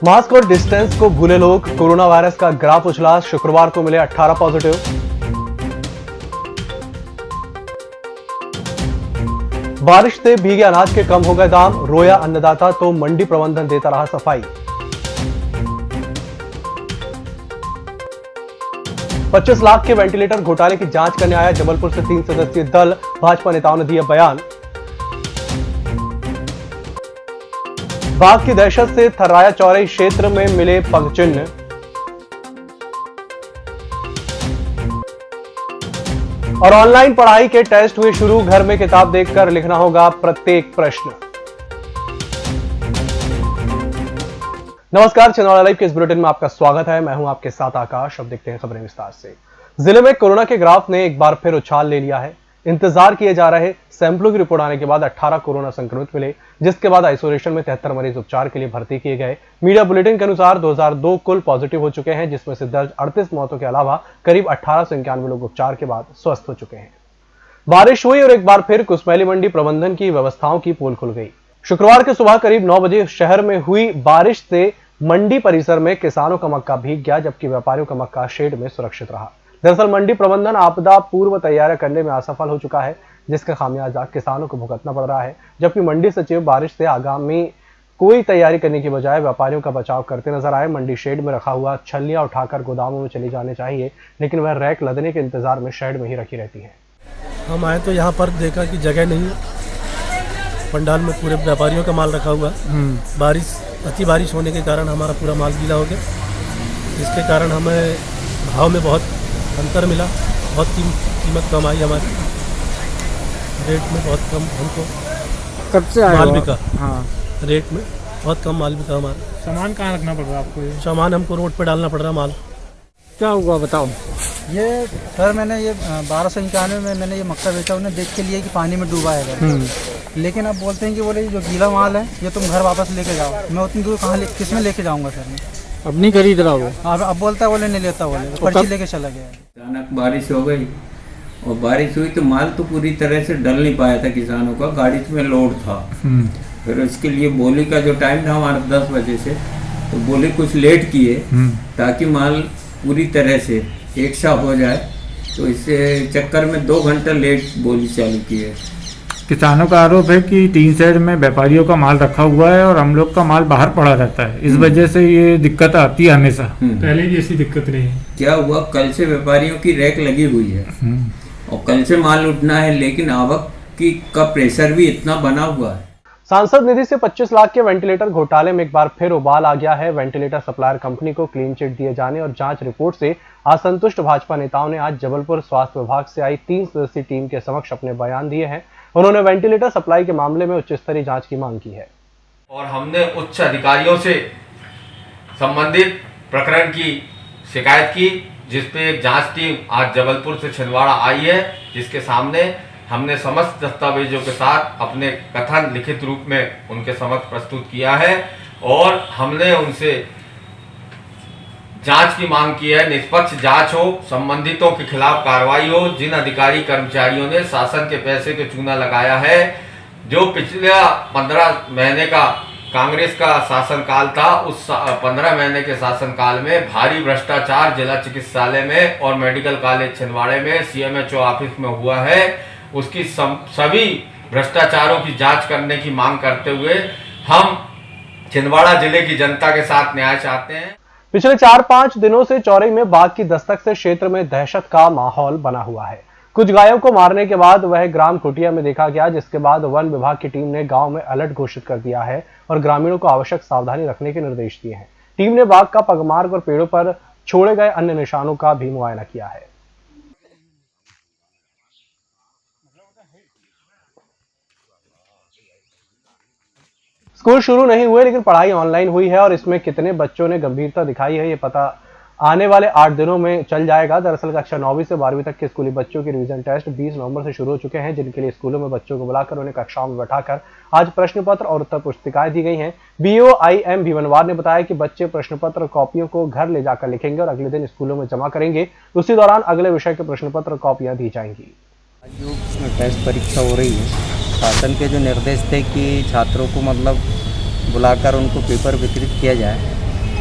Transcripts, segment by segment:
Mask और distance को भूले लोग, कोरोना वायरस का ग्राफ उछला, शुक्रवार को मिले 18 पॉजिटिव। बारिश से भीगे अनाज के कम हो गए दाम, रोया अन्नदाता तो मंडी प्रबंधन देता रहा सफाई। 25 लाख के वेंटिलेटर घोटाले की जांच करने आया जबलपुर से 3 सदस्यीय दल, भाजपा नेताओं ने दिए बयान। बाघ की दहशत से थर्राया चौरई क्षेत्र में मिले पगचिन्ह। और ऑनलाइन पढ़ाई के टेस्ट हुए शुरू, घर में किताब देखकर लिखना होगा प्रत्येक प्रश्न। नमस्कार, छिंदवाड़ा लाइव के इस बुलेटिन में आपका स्वागत है। मैं हूं आपके साथ आकाश। अब देखते हैं खबरें विस्तार से। जिले में कोरोना के ग्राफ ने एक बार फिर उछाल ले लिया है। इंतजार किए जा रहे सैंपलों की रिपोर्ट आने के बाद 18 कोरोना संक्रमित मिले, जिसके बाद आइसोलेशन में 73 मरीज उपचार के लिए भर्ती किए गए। मीडिया बुलेटिन के अनुसार 2002 कुल पॉजिटिव हो चुके हैं, जिसमें से दर्ज 38 मौतों के अलावा करीब 1891 लोग उपचार के बाद स्वस्थ हो चुके हैं। बारिश हुई और एक बार फिर कुसमैली मंडी प्रबंधन की व्यवस्थाओं की पोल खुल गई। शुक्रवार की सुबह करीब 9 बजे शहर में हुई बारिश से मंडी परिसर में किसानों का मक्का भीग गया, जबकि व्यापारियों का मक्का शेड में सुरक्षित रहा। दरअसल मंडी प्रबंधन आपदा पूर्व तैयारियां करने में असफल हो चुका है, जिसका खामियाजा किसानों को भुगतना पड़ रहा है। जबकि मंडी सचिव बारिश से आगामी कोई तैयारी करने की बजाय व्यापारियों का बचाव करते नजर आए। मंडी शेड में रखा हुआ छल्लियां उठाकर गोदामों में चली जाने चाहिए, लेकिन वह रैक लदने के इंतजार में शेड में ही रखी रहती है। हम आए तो यहाँ पर देखा कि जगह नहीं है, पंडाल में पूरे व्यापारियों का माल रखा हुआ। अति बारिश होने के कारण हमारा पूरा माल गीला हो गया, जिसके कारण हमें भाव में बहुत अंतर मिला। बहुत कीमत कम आई हमारी, रेट में बहुत कम हमको कब से आया माल बिका। हाँ, रेट में बहुत कम माल बिका हमारा। सामान कहाँ रखना पड़ रहा है आपको? सामान हमको रोड पे डालना पड़ रहा माल। क्या हुआ बताओ। ये सर मैंने ये 1291 में मैंने ये मक्का बेचा, उन्हें देख के लिए कि पानी में डूबा है। लेकिन अब बोलते हैं कि बोले जो गीला माल है ये तुम घर वापस लेके जाओ। मैं उतनी दूर कहाँ किस में लेके जाऊँगा सर? मैं अब नहीं खरीद रहा वो। अब बोलता है बोले नहीं लेता, बोले पर्ची लेके चला गया। अचानक बारिश हो गई और बारिश हुई तो माल तो पूरी तरह से डल नहीं पाया था किसानों का, गाड़ी में लोड था। फिर उसके लिए बोली का जो टाइम था हमारा 10 बजे से, तो बोली कुछ लेट किए ताकि माल पूरी तरह से एक सा हो जाए, तो इससे चक्कर में 2 घंटा लेट बोली चालू की है। किसानों का आरोप है कि 3 साइड में व्यापारियों का माल रखा हुआ है और हम लोग का माल बाहर पड़ा रहता है, इस वजह से ये दिक्कत आती है हमेशा। पहले भी ऐसी दिक्कत नहीं है। क्या हुआ, कल से व्यापारियों की रैक लगी हुई है और कल से माल उठना है, लेकिन आवक की का प्रेशर भी इतना बना हुआ है। सांसद निधि से 25 लाख के वेंटिलेटर घोटाले में एक बार फिर उबाल आ गया है। वेंटिलेटर सप्लायर कंपनी को क्लीन चिट दिए जाने और जांच रिपोर्ट से असंतुष्ट भाजपा नेताओं ने आज जबलपुर स्वास्थ्य विभाग से आई 3 सदस्यीय टीम के समक्ष अपने बयान दिए हैं। उन्होंने वेंटिलेटर सप्लाई के मामले में उच्च स्तरीय जांच की मांग की है। और हमने उच्च अधिकारियों से संबंधित प्रकरण की शिकायत की, जिसपे एक जांच टीम आज जबलपुर से छिंदवाड़ा आई है, जिसके सामने हमने समस्त दस्तावेजों के साथ अपने कथन लिखित रूप में उनके समक्ष प्रस्तुत किया है। और हमने उनसे जांच की मांग की है, निष्पक्ष जांच हो, संबंधितों के खिलाफ कार्रवाई हो। जिन अधिकारी कर्मचारियों ने शासन के पैसे के चूना लगाया है, जो पिछले 15 महीने का कांग्रेस का शासनकाल था, उस 15 महीने के शासनकाल में भारी भ्रष्टाचार जिला चिकित्सालय में और मेडिकल कॉलेज छिंदवाड़े में CMHO ऑफिस में हुआ है, उसकी सभी भ्रष्टाचारों की जांच करने की मांग करते हुए हम छिंदवाड़ा जिले की जनता के साथ न्याय चाहते हैं। पिछले 4-5 दिनों से चौरई में बाघ की दस्तक से क्षेत्र में दहशत का माहौल बना हुआ है। कुछ गायों को मारने के बाद वह ग्राम खुटिया में देखा गया, जिसके बाद वन विभाग की टीम ने गांव में अलर्ट घोषित कर दिया है और ग्रामीणों को आवश्यक सावधानी रखने के निर्देश दिए हैं। टीम ने बाघ का पगमार्ग और पेड़ों पर छोड़े गए अन्य निशानों का भी मुआयना किया है। स्कूल शुरू नहीं हुए, लेकिन पढ़ाई ऑनलाइन हुई है और इसमें कितने बच्चों ने गंभीरता दिखाई है, ये पता आने वाले 8 दिनों में चल जाएगा। दरअसल कक्षा 9वीं से 12वीं तक के स्कूली बच्चों के रिवीजन टेस्ट 20 नवंबर से शुरू हो चुके हैं, जिनके लिए स्कूलों में बच्चों को बुलाकर उन्हें कक्षाओं में बैठाकर आज प्रश्न पत्र और उत्तर पुस्तिकाएं दी गई हैं। BOIM भीवनवार ने बताया कि बच्चे प्रश्न पत्र और कॉपियों को घर ले जाकर लिखेंगे और अगले दिन स्कूलों में जमा करेंगे। उसी दौरान अगले विषय के प्रश्न पत्र और कॉपियां दी जाएंगी। जो टेस्ट परीक्षा हो रही है, शासन के जो निर्देश थे कि छात्रों को मतलब बुलाकर उनको पेपर वितरित किया जाए,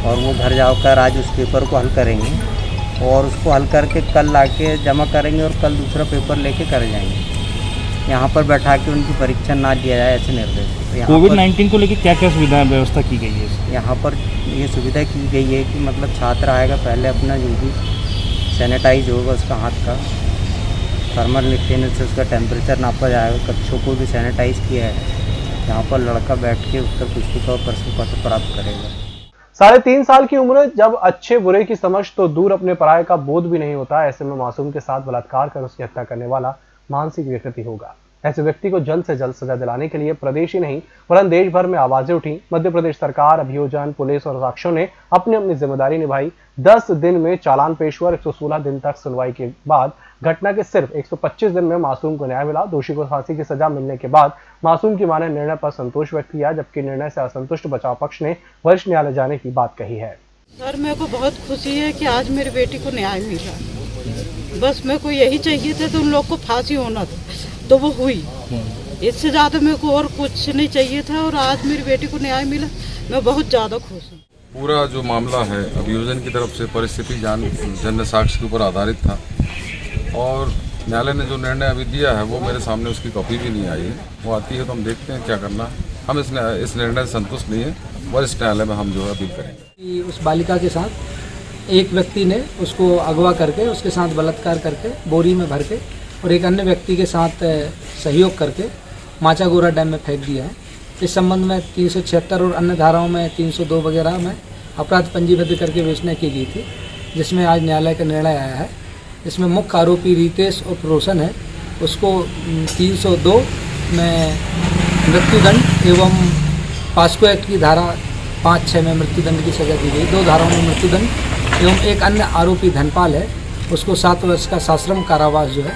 और वो घर जाकर आज उस पेपर को हल करेंगे और उसको हल करके कल लाके जमा करेंगे और कल दूसरा पेपर लेके कर जाएंगे। यहाँ पर बैठा के उनकी परीक्षा ना लिया जाए ऐसे निर्देश। कोविड-19 को लेकर क्या क्या सुविधा व्यवस्था की गई है? यहाँ पर ये सुविधा की गई है कि मतलब छात्र आएगा पहले अपना जो भी सैनिटाइज होगा उसका हाथ का, थर्मल मेंटेनेंस से उसका टेम्परेचर नापा जाएगा, कक्षों को भी सैनिटाइज किया है। यहाँ पर लड़का बैठ के उत्तर पुस्तिका और प्रश्न पत्र प्राप्त करेगा। 3.5 साल की उम्र, जब अच्छे बुरे की समझ तो दूर अपने पराये का बोध भी नहीं होता। ऐसे में मासूम के साथ बलात्कार कर उसकी हत्या करने वाला मानसिक विकृति होगा। ऐसे व्यक्ति को जल्द से जल्द सजा दिलाने के लिए प्रदेश ही नहीं वरन देश भर में आवाजें उठी। मध्य प्रदेश सरकार, अभियोजन, पुलिस और साक्ष्यों ने अपनी अपनी जिम्मेदारी निभाई। 10 दिन में चालान पेश हुआ। 116 दिन तक सुनवाई के बाद घटना के सिर्फ 125 दिन में मासूम को न्याय मिला। दोषी को फांसी की सजा मिलने के बाद मासूम की मां ने निर्णय पर संतोष व्यक्त किया, जबकि निर्णय से असंतुष्ट बचाव पक्ष ने वरिष्ठ न्यायालय जाने की बात कही है। सर, मेरे को बहुत खुशी है कि आज मेरी बेटी को न्याय मिला। बस मेरे को यही चाहिए था, तो उन लोग को फांसी होना था तो वो हुई। इससे ज़्यादा मेरे को और कुछ नहीं चाहिए था और आज मेरी बेटी को न्याय मिला। मैं बहुत ज़्यादा खुश हूँ। पूरा जो मामला है अभियोजन की तरफ से परिस्थिति जन्य साक्ष्य के ऊपर आधारित था और न्यायालय ने जो निर्णय अभी दिया है वो मेरे सामने उसकी कॉपी भी नहीं आई है। वो आती है तो हम देखते हैं क्या करना। हम इस निर्णय से संतुष्ट नहीं है। वरिष्ठ न्यायालय में हम जो है अपील करेंगे। उस बालिका के साथ एक व्यक्ति ने उसको अगवा करके उसके साथ बलात्कार करके बोरी में भर के और एक अन्य व्यक्ति के साथ सहयोग करके माचागोरा डैम में फेंक दिया है। इस संबंध में 376 और अन्य धाराओं में 302 वगैरह में अपराध पंजीबद्ध करके बेचने की गई थी, जिसमें आज न्यायालय का निर्णय आया है। इसमें मुख्य आरोपी रितेश और रोशन है, उसको 302 में मृत्युदंड एवं पास्को एक्ट की धारा 5-6 में मृत्युदंड की सजा दी गई। 2 धाराओं में मृत्युदंड एवं एक अन्य आरोपी धनपाल है, उसको 7 वर्ष का सश्रम कारावास जो है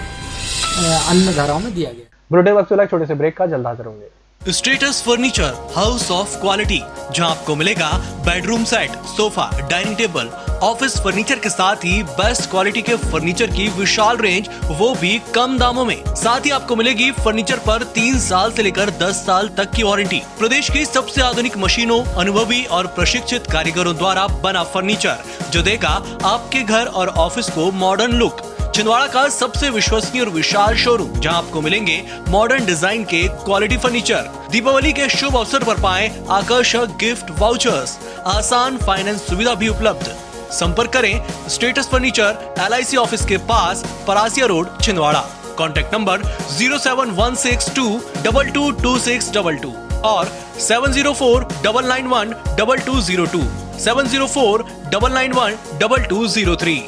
अन्य धाराओं में दिया गया। बुलेटिन वक्त छोटे से ब्रेक का, जल्द हाजिर होंगे। Status furniture, house of quality, जहां आपको मिलेगा bedroom set, sofa, dining table, office furniture के साथ ही बेस्ट क्वालिटी के फर्नीचर की विशाल रेंज, वो भी कम दामों में। साथ ही आपको मिलेगी फर्नीचर पर 3 साल से लेकर 10 साल तक की वारंटी। प्रदेश की सबसे आधुनिक मशीनों, अनुभवी और प्रशिक्षित कारीगरों द्वारा बना फर्नीचर, जो देगा आपके घर और ऑफिस को मॉडर्न लुक। छिंदवाड़ा का सबसे विश्वसनीय और विशाल शोरूम, जहां आपको मिलेंगे मॉडर्न डिजाइन के क्वालिटी फर्नीचर। दीपावली के शुभ अवसर पर पाएं आकर्षक गिफ्ट वाउचर्स, आसान फाइनेंस सुविधा भी उपलब्ध। संपर्क करें स्टेटस फर्नीचर, LIC ऑफिस के पास, Parasia road, Chhindwara. Contact number 07162222622 और 704-991-2202, 704-991-2203।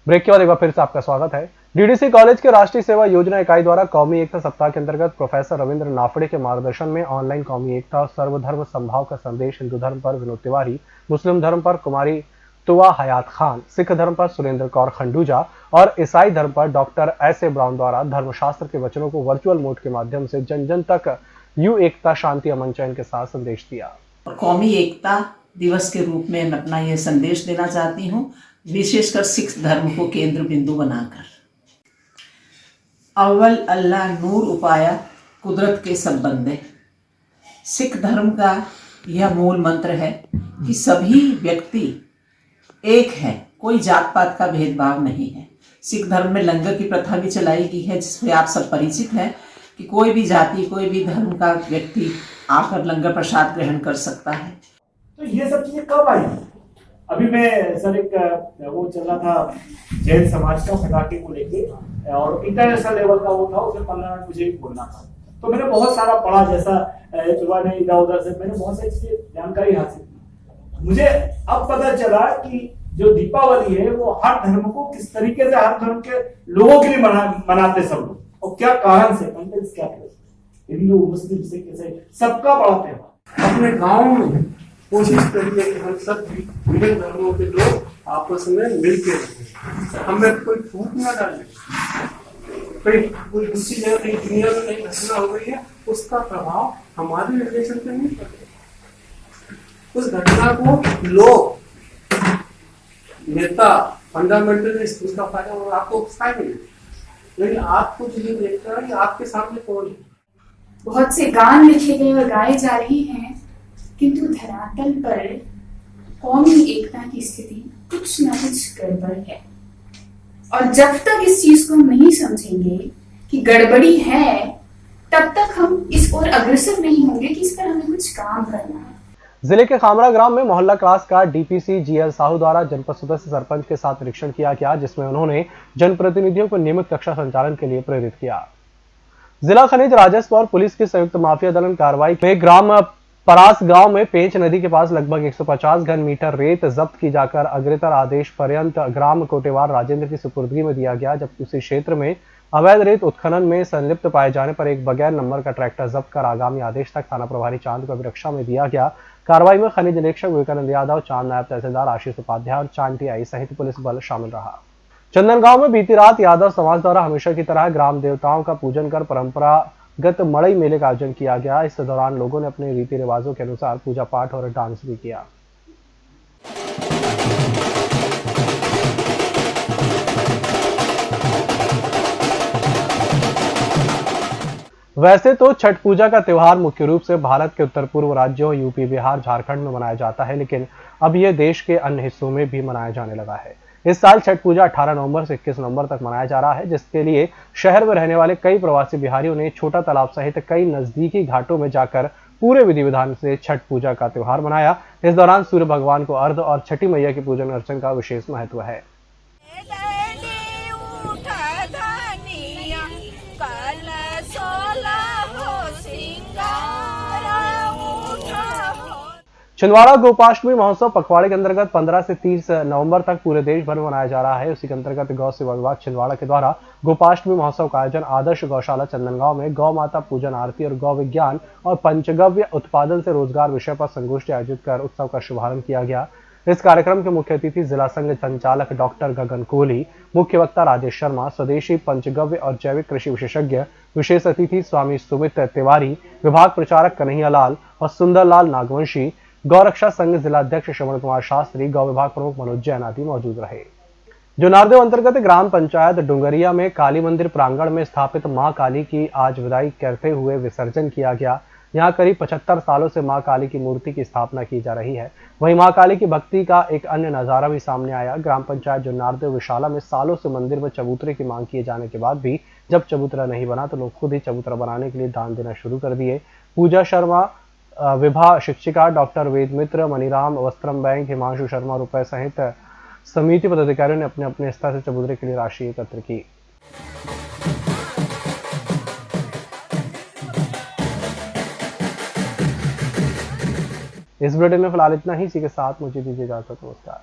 ब्रेक के बाद एक बार फिर से आपका स्वागत है। DDC कॉलेज के राष्ट्रीय सेवा योजना इकाई द्वारा कौमी एकता सप्ताह के अंतर्गत प्रोफेसर रविंद्र नाफड़े के मार्गदर्शन में ऑनलाइन कौमी एकता और सर्वधर्म समभाव का संदेश हिंदू धर्म पर विनोद तिवारी, मुस्लिम धर्म पर कुमारी तुवा हयात खान, सिख धर्म पर सुरेंद्र कौर खंडूजा और ईसाई धर्म पर डॉक्टर S.A. ब्राउन द्वारा धर्मशास्त्र के वचनों को वर्चुअल मोड के माध्यम से जन जन तक यू एकता शांति अमन चैन के साथ संदेश दिया। कौमी एकता दिवस के रूप में मैं अपना ये संदेश देना चाहती हूँ, विशेषकर सिख धर्म को केंद्र बिंदु बनाकर। अव्वल अल्लाह नूर उपाया कुदरत के सब बंदे। सिख धर्म का यह मूल मंत्र है कि सभी व्यक्ति एक है, कोई जात पात का भेदभाव नहीं है। सिख धर्म में लंगर की प्रथा भी चलाई गई है, जिससे आप सब परिचित हैं कि कोई भी जाति, कोई भी धर्म का व्यक्ति आकर लंगर प्रसाद ग्रहण कर सकता है। तो ये सब चीजें कब आई? अभी मैं सर एक वो चल रहा था जैन समाज का पटाखे को लेके और इंटरनेशनल लेवल का वो था, उसमें 15 मिनट मुझे बोलना था। तो मैंने बहुत सारा पढ़ा, जैसा सुबह में इधर उधर से मैंने बहुत सारी चीजें जानकारी हासिल की। मुझे अब पता चला कि जो दीपावली है वो हर धर्म को किस तरीके से हर धर्म के लोगों के लिए मनाते सब लोग, और क्या कारण से, कंटेक्स्ट क्या है। हिंदू मुस्लिम सिख ईसाई सबका बड़ा त्योहार। अपने गाँव में कोशिश करिए कि हम सब विभिन्न धर्मों के लोग आपस में मिलकर रहें, हमें कोई फूट ना डाले, कोई दूसरी जगह कहीं दुनिया में कहीं घटना हो गई है उसका प्रभाव हमारे रिलेशन पे नहीं पड़ेगा। उस घटना को लोग नेता फंडामेंटलिस्ट उसका फायदा और आपको उठाएंगे, लेकिन आपको ये देखना है कि आपके सामने कौन है। बहुत से गान लिखे गए और गाए जा रहे हैं, किंतु धरातल पर कौमी एकता की स्थिति कुछ न कुछ गड़बड़ है। और जब तक इस चीज को हम नहीं समझेंगे कि गड़बड़ी है, तब तक हम इस ओर अग्रसर नहीं होंगे कि इस पर हमें कुछ काम करना है। जिले के खामरा ग्राम में मोहल्ला क्लास का डीपीसी जीएल साहू द्वारा जनपद सदस्य सरपंच के साथ निरीक्षण किया गया, जिसमें उन्होंने जनप्रतिनिधियों को नियमित कक्षा संचालन के लिए प्रेरित किया। जिला खनिज राजस्व और पुलिस की संयुक्त माफिया दल कार्रवाई में ग्राम परास गांव में पेंच नदी के पास लगभग 150 घन मीटर रेत जब्त की जाकर अग्रेतर आदेश पर्यंत ग्राम कोटेवार राजेंद्र की सुपुर्दगी में दिया गया, जबकि उसी क्षेत्र में अवैध रेत उत्खनन में संलिप्त पाए जाने पर एक बगैर नंबर का ट्रैक्टर जब्त कर आगामी आदेश तक थाना प्रभारी चांद को अभिरक्षा में दिया गया। कार्रवाई में खनिज निरीक्षक विवेकानंद यादव, चांद नायब तहसीलदार आशीष उपाध्याय और चांद टीआई सहित पुलिस बल शामिल रहा। चंदनगांव में बीती रात यादव समाज द्वारा हमेशा की तरह ग्राम देवताओं का पूजन कर परंपरागत मड़ई मेले का आयोजन किया गया। इस दौरान लोगों ने अपने रीति रिवाजों के अनुसार पूजा पाठ और डांस भी किया। वैसे तो छठ पूजा का त्योहार मुख्य रूप से भारत के उत्तर पूर्व राज्यों यूपी, बिहार, झारखंड में मनाया जाता है, लेकिन अब यह देश के अन्य हिस्सों में भी मनाया जाने लगा है। इस साल छठ पूजा 18 नवंबर से 21 नवंबर तक मनाया जा रहा है, जिसके लिए शहर में रहने वाले कई प्रवासी बिहारियों ने छोटा तालाब सहित कई नजदीकी घाटों में जाकर पूरे विधि विधान से छठ पूजा का त्योहार मनाया। इस दौरान सूर्य भगवान को अर्घ्य और छठी मैया की पूजन अर्चन का विशेष महत्व है। छिंदवाड़ा गोपाष्टमी महोत्सव पखवाड़े के अंतर्गत 15 से 30 नवंबर तक पूरे देश भर में मनाया जा रहा है। उसी के अंतर्गत गौ सेवा विभाग छिंदवाड़ा के द्वारा गोपाष्टमी महोत्सव का आयोजन आदर्श गौशाला चंदनगांव में गौ माता पूजन आरती और गौ विज्ञान और पंचगव्य उत्पादन से रोजगार विषय पर संगोष्ठी आयोजित कर उत्सव का शुभारंभ किया गया। इस कार्यक्रम के मुख्य अतिथि जिला संघ संचालक डॉक्टर गगन कोहली, मुख्य वक्ता राजेश शर्मा, स्वदेशी पंचगव्य और जैविक कृषि विशेषज्ञ, विशेष अतिथि स्वामी सुमित तिवारी, विभाग प्रचारक कन्हैया लाल और सुंदरलाल नागवंशी, गौरक्षा संघ जिला अध्यक्ष श्रवण कुमार शास्त्री, गौ विभाग प्रमुख मनोज जैन आदि मौजूद रहे। जोनारदेव अंतर्गत ग्राम पंचायत डुंगरिया में काली मंदिर प्रांगण में स्थापित मां काली की आज विदाई करते हुए विसर्जन किया गया। यहाँ करीब 75 सालों से मां काली की मूर्ति की स्थापना की जा रही है। वहीं मां काली की भक्ति का एक अन्य नजारा भी सामने आया। ग्राम पंचायत जोनारदेव विशाला में सालों से मंदिर में चबूतरे की मांग किए जाने के बाद भी जब चबूतरा नहीं बना तो लोग खुद ही चबूतरा बनाने के लिए दान देना शुरू कर दिए। पूजा शर्मा, विभा शिक्षिका, डॉक्टर वेद मित्र, मनीराम वस्त्रम बैंक, हिमांशु शर्मा रुपए सहित समिति पदाधिकारियों ने अपने अपने स्तर से चबूतरे के लिए राशि एकत्र की। इस बुलेटिन में फिलहाल इतना ही। इसी के साथ मुझे दीजिए इजाजत। नमस्कार।